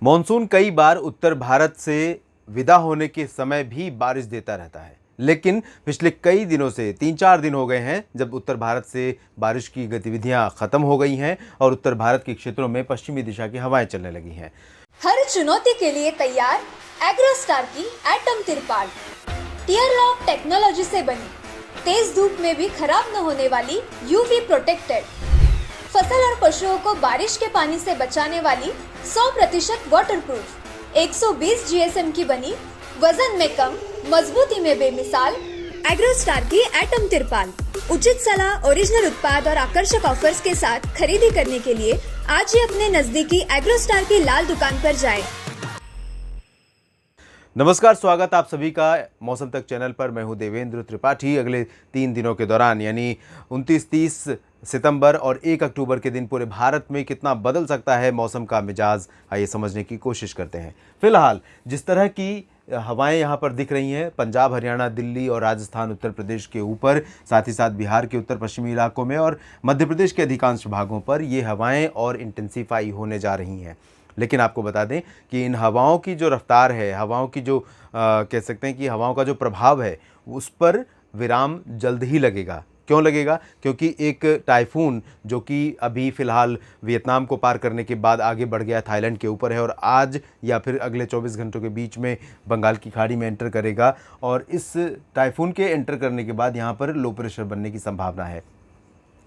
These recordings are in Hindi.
मॉनसून कई बार उत्तर भारत से विदा होने के समय भी बारिश देता रहता है, लेकिन पिछले कई दिनों से 3-4 दिन हो गए हैं जब उत्तर भारत से बारिश की गतिविधियां खत्म हो गई हैं और उत्तर भारत के क्षेत्रों में पश्चिमी दिशा की हवाएं चलने लगी हैं। हर चुनौती के लिए तैयार एग्रोस्टार की एटम तिरपाल टियर लॉक टेक्नोलॉजी से बनी, तेज धूप में भी खराब न होने वाली यूवी प्रोटेक्टेड, फसल और पशुओं को बारिश के पानी से बचाने वाली 100% वाटरप्रूफ, 120 जीएसएम की बनी, वजन में कम, मजबूती में बेमिसाल एग्रोस्टार की एटम तिरपाल। उचित सलाह, ओरिजिनल उत्पाद और आकर्षक ऑफर्स के साथ खरीदी करने के लिए आज ही अपने नजदीकी एग्रोस्टार की लाल दुकान पर जाएं। नमस्कार, स्वागत आप सभी का मौसम तक चैनल पर। मैं हूं देवेंद्र त्रिपाठी। अगले 3 दिनों के दौरान यानी 29-30 सितंबर और 1 अक्टूबर के दिन पूरे भारत में कितना बदल सकता है मौसम का मिजाज, आइए समझने की कोशिश करते हैं। फिलहाल जिस तरह की हवाएं यहाँ पर दिख रही हैं पंजाब, हरियाणा, दिल्ली और राजस्थान, उत्तर प्रदेश के ऊपर, साथ ही साथ बिहार के उत्तर पश्चिमी इलाकों में और मध्य प्रदेश के अधिकांश भागों पर ये हवाएं और इंटेंसीफाई होने जा रही हैं। लेकिन आपको बता दें कि इन हवाओं की जो रफ्तार है, हवाओं की जो कह सकते हैं कि हवाओं का जो प्रभाव है, उस पर विराम जल्द ही लगेगा। क्यों लगेगा? क्योंकि एक टाइफून जो कि अभी फ़िलहाल वियतनाम को पार करने के बाद आगे बढ़ गया, थाईलैंड के ऊपर है और आज या फिर अगले 24 घंटों के बीच में बंगाल की खाड़ी में एंटर करेगा और इस टाइफून के एंटर करने के बाद यहाँ पर लो प्रेशर बनने की संभावना है।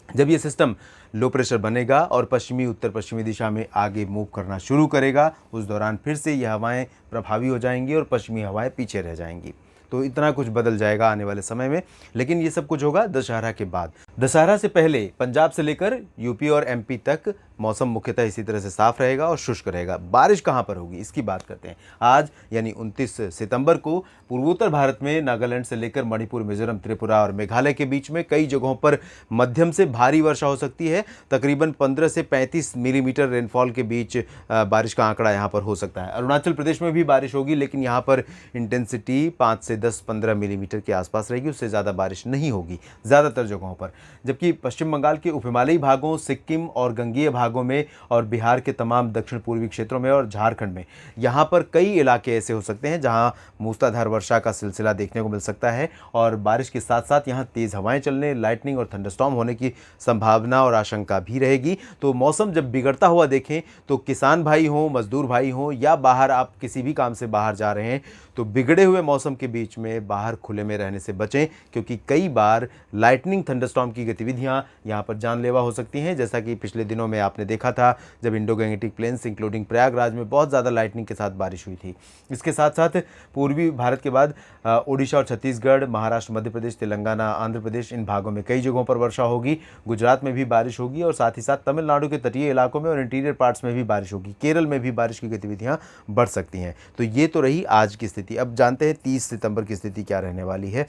जब ये सिस्टम लो प्रेशर बनेगा और पश्चिमी उत्तर पश्चिमी दिशा में आगे मूव करना शुरू करेगा, उस दौरान फिर से ये हवाएं प्रभावी हो जाएंगी और पश्चिमी हवाएं पीछे रह जाएंगी। तो इतना कुछ बदल जाएगा आने वाले समय में, लेकिन ये सब कुछ होगा दशहरा के बाद। दशहरा से पहले पंजाब से लेकर यूपी और एमपी तक मौसम मुख्यतः इसी तरह से साफ रहेगा और शुष्क रहेगा। बारिश कहाँ पर होगी इसकी बात करते हैं। आज यानी 29 सितंबर को पूर्वोत्तर भारत में नागालैंड से लेकर मणिपुर, मिजोरम, त्रिपुरा और मेघालय के बीच में कई जगहों पर मध्यम से भारी वर्षा हो सकती है। तकरीबन 15 से 35 मिलीमीटर रेनफॉल के बीच बारिश का आंकड़ा यहाँ पर हो सकता है। अरुणाचल प्रदेश में भी बारिश होगी, लेकिन यहाँ पर इंटेंसिटी 5 से 10-15 मिलीमीटर के आसपास रहेगी, उससे ज़्यादा बारिश नहीं होगी ज़्यादातर जगहों पर। जबकि पश्चिम बंगाल के उपहिमालयी भागों, सिक्किम और गंगेय भागों में और बिहार के तमाम दक्षिण पूर्वी क्षेत्रों में और झारखंड में यहाँ पर कई इलाके ऐसे हो सकते हैं जहाँ मूसलाधार वर्षा का सिलसिला देखने को मिल सकता है और बारिश के साथ साथ यहाँ तेज़ हवाएं चलने, लाइटनिंग और थंडरस्टॉर्म होने की संभावना और आशंका भी रहेगी। तो मौसम जब बिगड़ता हुआ देखें तो किसान भाई हों, मजदूर भाई हों या बाहर आप किसी भी काम से बाहर जा रहे हैं, तो बिगड़े हुए मौसम के बीच में बाहर खुले में रहने से बचें, क्योंकि कई बार लाइटनिंग, थंडरस्टॉर्म की गतिविधियां यहाँ पर जानलेवा हो सकती हैं। जैसा कि पिछले दिनों में आपने देखा था जब Indo Gangetic plains including Prayagraj में बहुत ज़्यादा लाइटनिंग के साथ बारिश हुई थी। इसके साथ साथ पूर्वी भारत के बाद ओडिशा और छत्तीसगढ़, महाराष्ट्र, मध्य प्रदेश, तेलंगाना, आंध्र प्रदेश, इन भागों में कई जगहों पर वर्षा होगी। गुजरात में भी बारिश होगी और साथ ही साथ तमिलनाडु के तटीय इलाकों में और इंटीरियर पार्ट्स में भी बारिश होगी। केरल में भी बारिश की गतिविधियां बढ़ सकती हैं। तो ये तो रही आज की स्थिति। अब जानते हैं 30 सितंबर की स्थिति क्या रहने वाली है।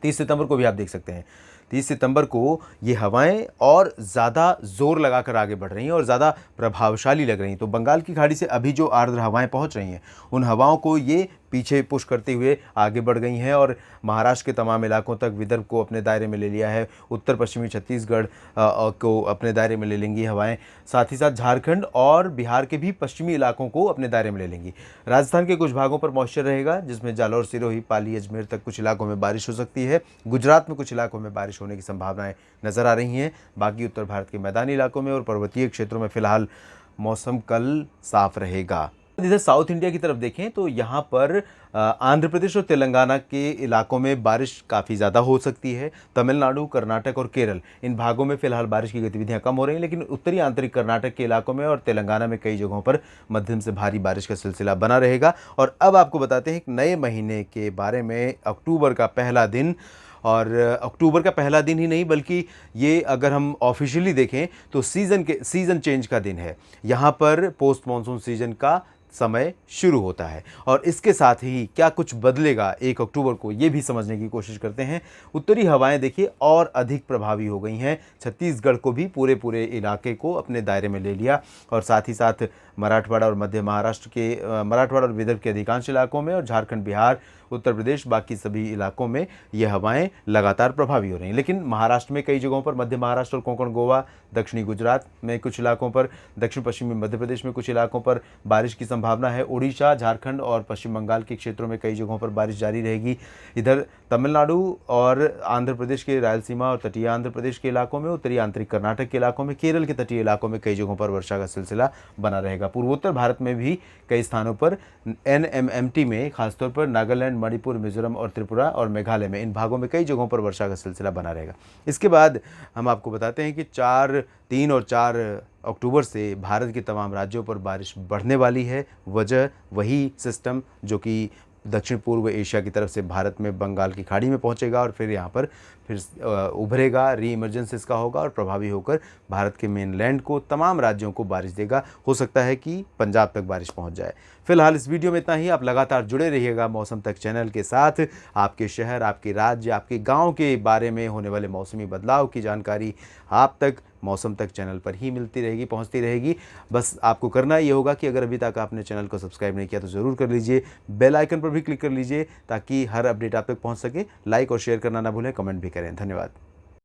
30 सितंबर को भी आप देख सकते हैं, 30 सितंबर को ये हवाएं और ज़्यादा जोर लगाकर आगे बढ़ रही हैं और ज़्यादा प्रभावशाली लग रही हैं। तो बंगाल की खाड़ी से अभी जो आर्द्र हवाएं पहुंच रही हैं, उन हवाओं को ये पीछे पुश करते हुए आगे बढ़ गई हैं और महाराष्ट्र के तमाम इलाकों तक, विदर्भ को अपने दायरे में ले लिया है, उत्तर पश्चिमी छत्तीसगढ़ को अपने दायरे में ले लेंगी हवाएं, साथ ही साथ झारखंड और बिहार के भी पश्चिमी इलाकों को अपने दायरे में ले लेंगी। राजस्थान के कुछ भागों पर मॉइस्चर रहेगा, जिसमें जालौर, सिरोही, पाली, अजमेर तक कुछ इलाकों में बारिश हो सकती है। गुजरात में कुछ इलाकों में बारिश होने की संभावनाएं नजर आ रही हैं। बाकी उत्तर भारत के मैदानी इलाकों में और पर्वतीय क्षेत्रों में फिलहाल मौसम कल साफ रहेगा। इधर साउथ इंडिया की तरफ देखें तो यहाँ पर आंध्र प्रदेश और तेलंगाना के इलाकों में बारिश काफ़ी ज़्यादा हो सकती है। तमिलनाडु, कर्नाटक और केरल, इन भागों में फिलहाल बारिश की गतिविधियां कम हो रही हैं, लेकिन उत्तरी आंतरिक कर्नाटक के इलाकों में और तेलंगाना में कई जगहों पर मध्यम से भारी बारिश का सिलसिला बना रहेगा। और अब आपको बताते हैं एक नए महीने के बारे में। अक्टूबर का पहला दिन, और अक्टूबर का पहला दिन ही नहीं बल्कि ये अगर हम ऑफिशियली देखें तो सीज़न चेंज का दिन है। यहाँ पर पोस्ट मॉनसून सीजन का समय शुरू होता है और इसके साथ ही क्या कुछ बदलेगा 1 अक्टूबर को, ये भी समझने की कोशिश करते हैं। उत्तरी हवाएं देखिए और अधिक प्रभावी हो गई हैं। छत्तीसगढ़ को भी पूरे इलाके को अपने दायरे में ले लिया और साथ ही साथ मराठवाड़ा और मध्य महाराष्ट्र के मराठवाड़ा और विदर्भ के अधिकांश इलाकों में और झारखंड, बिहार, उत्तर प्रदेश, बाकी सभी इलाकों में ये हवाएं लगातार प्रभावी हो रही हैं। लेकिन महाराष्ट्र में कई जगहों पर, मध्य महाराष्ट्र और कोंकण गोवा, दक्षिणी गुजरात में कुछ इलाकों पर, दक्षिण पश्चिमी मध्य प्रदेश में कुछ इलाकों पर बारिश की संभावना है। उड़ीसा, झारखंड और पश्चिम बंगाल के क्षेत्रों में कई जगहों पर बारिश जारी रहेगी। इधर तमिलनाडु और आंध्र प्रदेश के रायलसीमा और तटीय आंध्र प्रदेश के इलाकों में, उत्तरी आंतरिक कर्नाटक के इलाकों में, केरल के तटीय इलाकों में कई जगहों पर वर्षा का सिलसिला बना रहेगा। पूर्वोत्तर भारत में भी कई स्थानों पर NMMT में, खासतौर पर नागालैंड, मणिपुर, मिजोरम और त्रिपुरा और मेघालय में, इन भागों में कई जगहों पर वर्षा का सिलसिला बना रहेगा। इसके बाद हम आपको बताते हैं कि 3 और 4 अक्टूबर से भारत के तमाम राज्यों पर बारिश बढ़ने वाली है। वजह वही सिस्टम जो कि दक्षिण पूर्व एशिया की तरफ से भारत में बंगाल की खाड़ी में पहुंचेगा और फिर यहाँ पर फिर उभरेगा, री इमरजेंस इसका होगा और प्रभावी होकर भारत के मेनलैंड को, तमाम राज्यों को बारिश देगा। हो सकता है कि पंजाब तक बारिश पहुंच जाए। फिलहाल इस वीडियो में इतना ही। आप लगातार जुड़े रहिएगा मौसम तक चैनल के साथ। आपके शहर, आपके राज्य, आपके गांव के बारे में होने वाले मौसमी बदलाव की जानकारी आप तक मौसम तक चैनल पर ही मिलती रहेगी, पहुंचती रहेगी। बस आपको करना ये होगा कि अगर अभी तक आपने चैनल को सब्सक्राइब नहीं किया तो ज़रूर कर लीजिए, बेल आइकन पर भी क्लिक कर लीजिए ताकि हर अपडेट आप तक पहुंच सके। लाइक और शेयर करना ना भूलें, कमेंट भी करें। धन्यवाद।